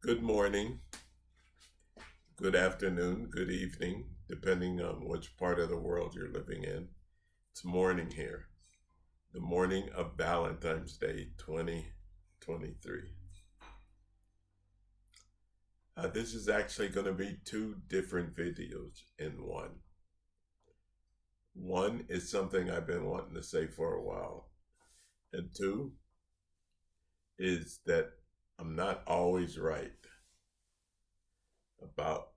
Good morning, good afternoon, good evening, depending on which part of the world you're living in. It's morning here, the morning of Valentine's Day 2023. This is actually going to be two different videos in one. One is something I've been wanting to say for a while, and two is that I'm not always right about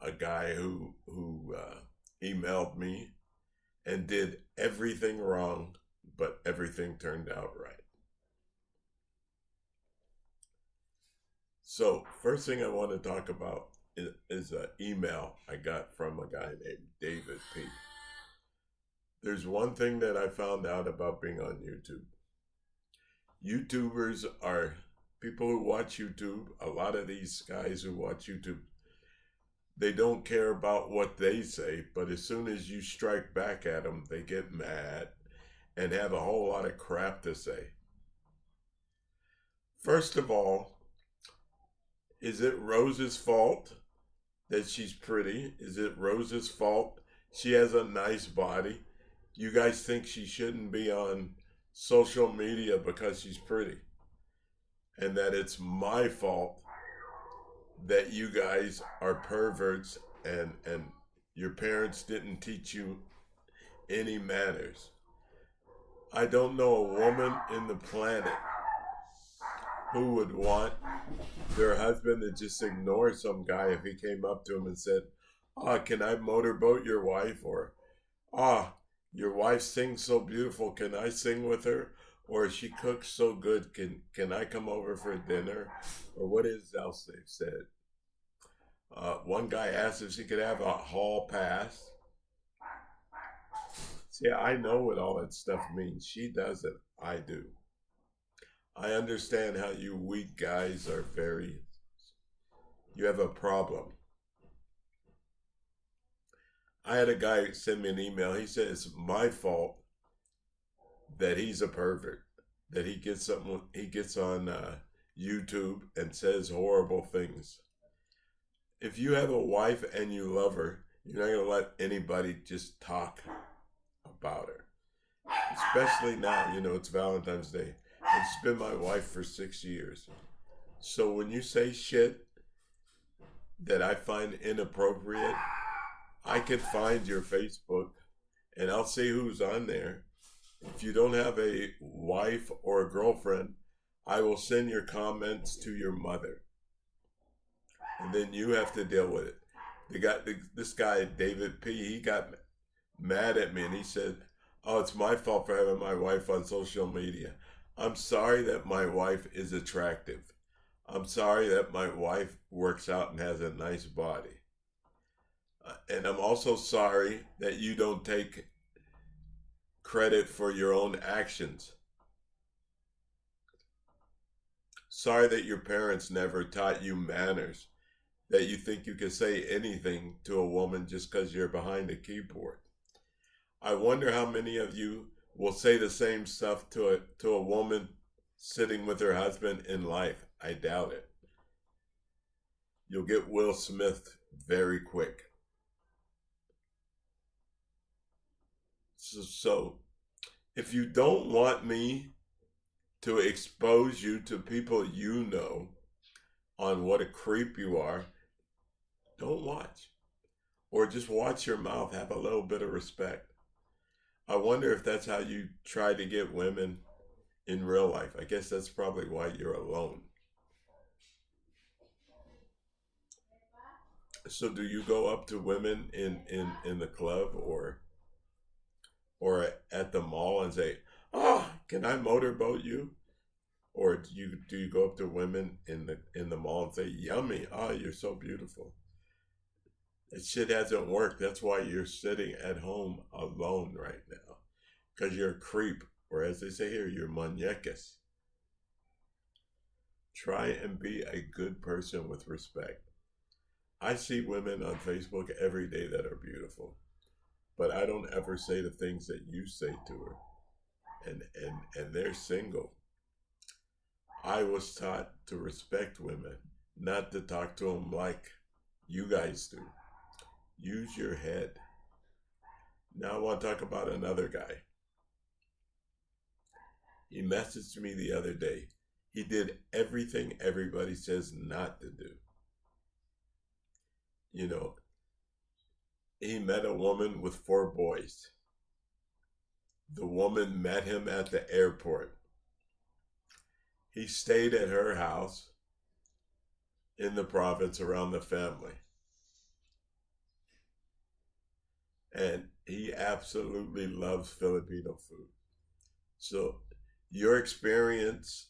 a guy who emailed me and did everything wrong, but everything turned out right. So, first thing I want to talk about is an email I got from a guy named David P. There's one thing that I found out about being on YouTube. YouTubers are people who watch YouTube. A lot of these guys who watch YouTube, they don't care about what they say, but as soon as you strike back at them, they get mad and have a whole lot of crap to say. First of all, is it Rose's fault that she's pretty? Is it Rose's fault she has a nice body? You guys think she shouldn't be on social media because she's pretty, and that it's my fault that you guys are perverts and your parents didn't teach you any manners. I don't know a woman in the planet who would want their husband to just ignore some guy if he came up to him and said, can I motorboat your wife? Or, ah, your wife sings so beautiful, can I sing with her? Or she cooks so good, can I come over for dinner? Or what else they've said. One guy asked if she could have a hall pass. See, I know what all that stuff means. She doesn't. I do. I understand how you weak guys are you have a problem. I had a guy send me an email. He said it's my fault that he's a pervert, that he gets on YouTube and says horrible things. If you have a wife and you love her, you're not going to let anybody just talk about her. Especially now, it's Valentine's Day. And she's been my wife for 6 years. So when you say shit that I find inappropriate, I can find your Facebook and I'll see who's on there. If you don't have a wife or a girlfriend, I will send your comments to your mother. And then you have to deal with it. This guy, David P., he got mad at me and he said, oh, it's my fault for having my wife on social media. I'm sorry that my wife is attractive. I'm sorry that my wife works out and has a nice body. And I'm also sorry that you don't take credit for your own actions. Sorry that your parents never taught you manners, that you think you can say anything to a woman just because you're behind a keyboard. I wonder how many of you will say the same stuff to a woman sitting with her husband in life. I doubt it. You'll get Will Smith very quick. So if you don't want me to expose you to people you know on what a creep you are, don't watch. Or just watch your mouth. Have a little bit of respect. I wonder if that's how you try to get women in real life. I guess that's probably why you're alone. So do you go up to women in the club or at the mall and say, can I motorboat you? Or do you go up to women in the mall and say, yummy, you're so beautiful? That shit hasn't worked. That's why you're sitting at home alone right now. Because you're a creep. Or as they say here, you're muñecas. Try and be a good person with respect. I see women on Facebook every day that are beautiful. But I don't ever say the things that you say to her. And they're single. I was taught to respect women, not to talk to them like you guys do. Use your head. Now I want to talk about another guy. He messaged me the other day. He did everything everybody says not to do. You know, he met a woman with 4 boys. The woman met him at the airport. He stayed at her house in the province around the family. And he absolutely loves Filipino food. So your experience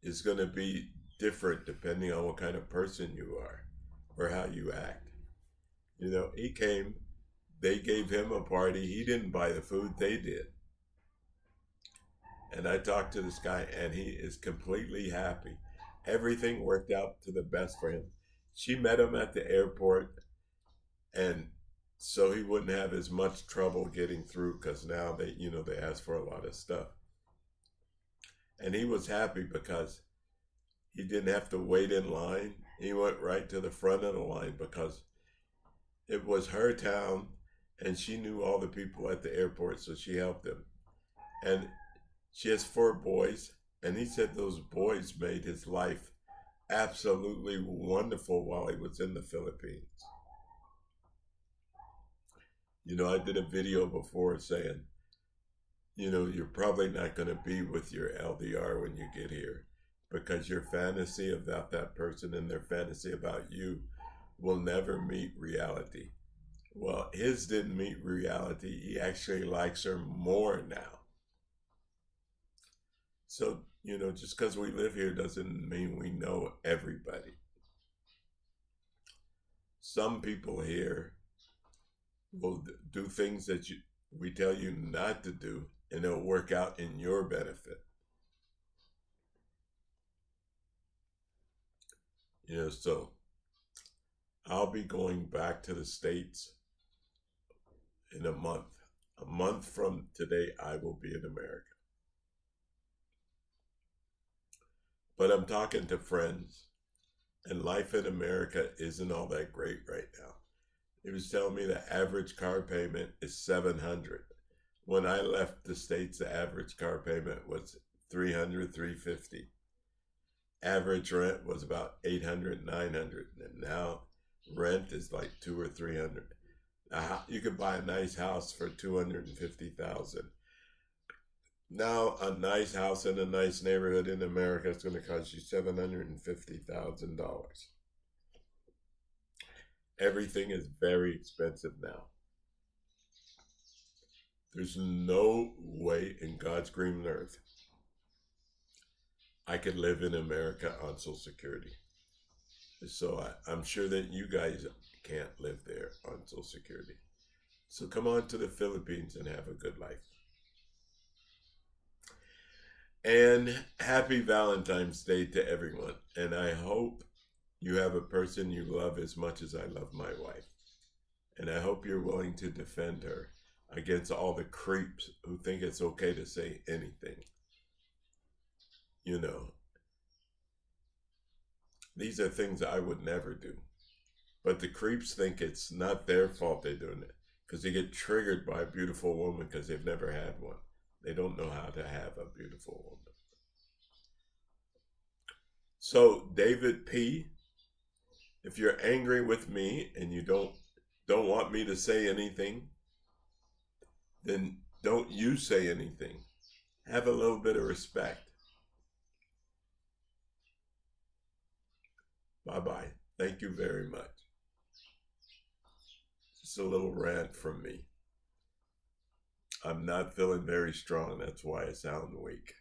is going to be different depending on what kind of person you are or how you act. You know, he came, they gave him a party. He didn't buy the food, they did. And I talked to this guy, and he is completely happy. Everything worked out to the best for him. She met him at the airport, and so he wouldn't have as much trouble getting through because now they ask for a lot of stuff. And he was happy because he didn't have to wait in line. He went right to the front of the line because it was her town, and she knew all the people at the airport, so she helped him. And she has 4 boys, and he said those boys made his life absolutely wonderful while he was in the Philippines. You know, I did a video before saying, you know, you're probably not going to be with your LDR when you get here because your fantasy about that person and their fantasy about you will never meet reality. Well, his didn't meet reality. He actually likes her more now. So, you know, just because we live here doesn't mean we know everybody. Some people here will do things that we tell you not to do, and it'll work out in your benefit. You know, so I'll be going back to the States in a month. A month from today, I will be in America. But I'm talking to friends, and life in America isn't all that great right now. He was telling me the average car payment is $700. When I left the States, the average car payment was $300, $350. Average rent was about $800, $900, and now rent is like $200 or $300. You could buy a nice house for $250,000. Now, a nice house in a nice neighborhood in America is going to cost you $750,000. Everything is very expensive now. There's no way in God's green earth I could live in America on Social Security. So I'm sure that you guys can't live there on Social Security. So come on to the Philippines and have a good life. And happy Valentine's Day to everyone. And I hope you have a person you love as much as I love my wife. And I hope you're willing to defend her against all the creeps who think it's okay to say anything. You know, these are things I would never do. But the creeps think it's not their fault they're doing it because they get triggered by a beautiful woman because they've never had one. They don't know how to have a beautiful woman. So, David P., if you're angry with me and you don't want me to say anything, then don't you say anything. Have a little bit of respect. Bye-bye. Thank you very much. Just a little rant from me. I'm not feeling very strong. That's why I sound weak.